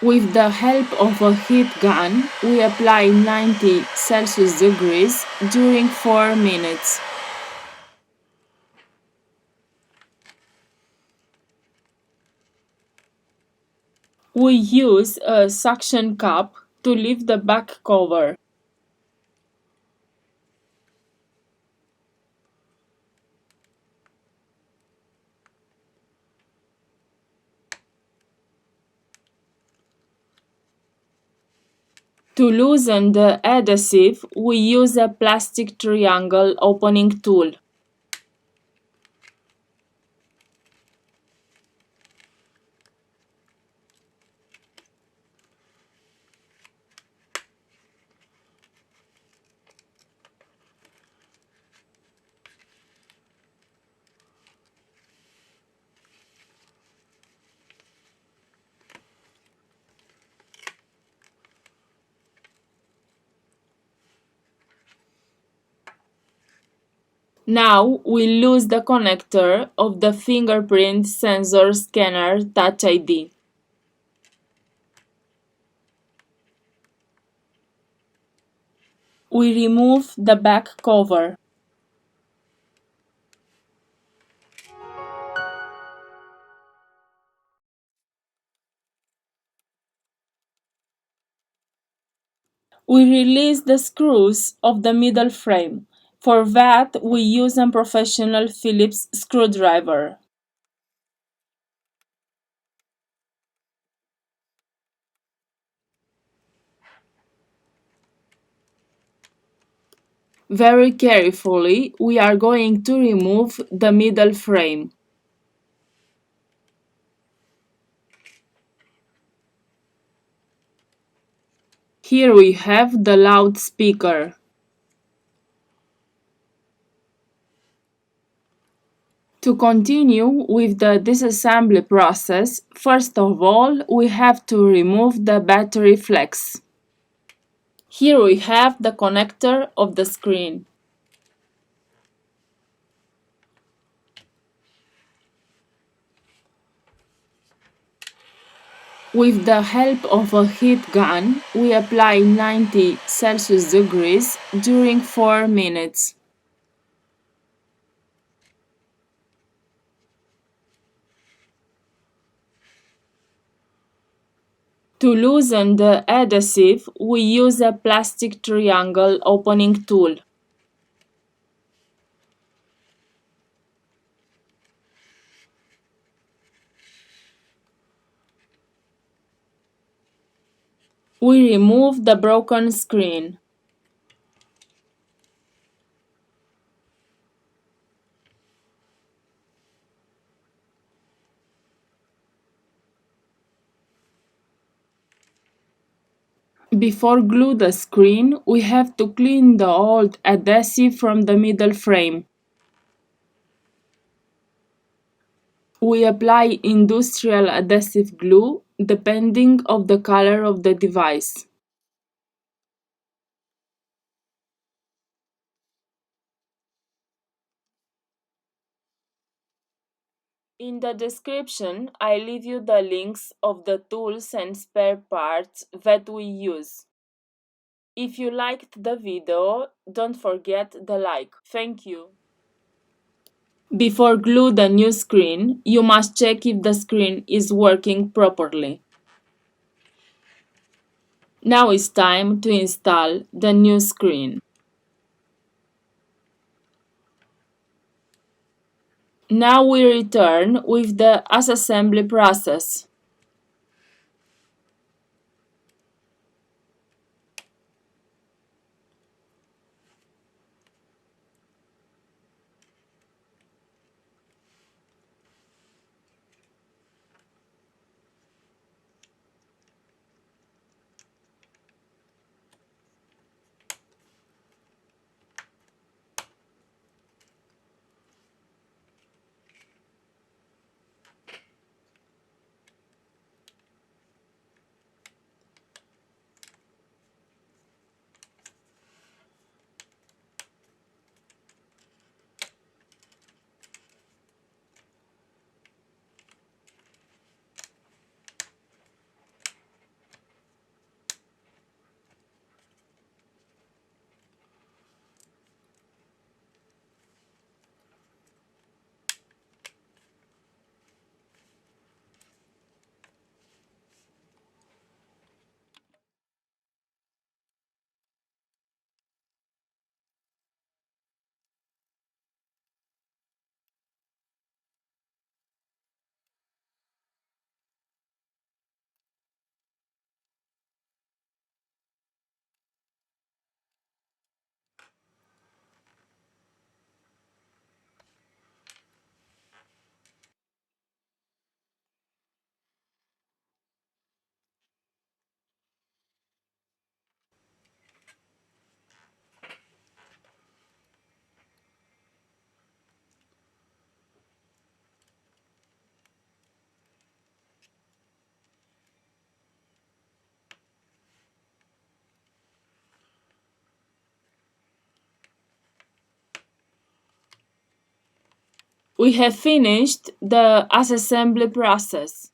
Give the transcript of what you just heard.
With the help of a heat gun, we apply 90 Celsius degrees during 4 minutes. We use a suction cup to lift the back cover. To loosen the adhesive, we use a plastic triangle opening tool. Now we lose the connector of the fingerprint sensor scanner Touch ID. We remove the back cover. We release the screws of the middle frame. For that, we use a professional Phillips screwdriver. Very carefully, we are going to remove the middle frame. Here we have the loudspeaker. To continue with the disassembly process, first of all, we have to remove the battery flex. Here we have the connector of the screen. With the help of a heat gun, we apply 90 Celsius degrees during 4 minutes. To loosen the adhesive, we use a plastic triangle opening tool. We remove the broken screen. Before glue the screen, we have to clean the old adhesive from the middle frame. We apply industrial adhesive glue depending on the color of the device. In the description, I leave you the links of the tools and spare parts that we use. If you liked the video, don't forget the like. Thank you. Before glue the new screen, you must check if the screen is working properly. Now it's time to install the new screen. Now we return with the assembly process. We have finished the assembly process.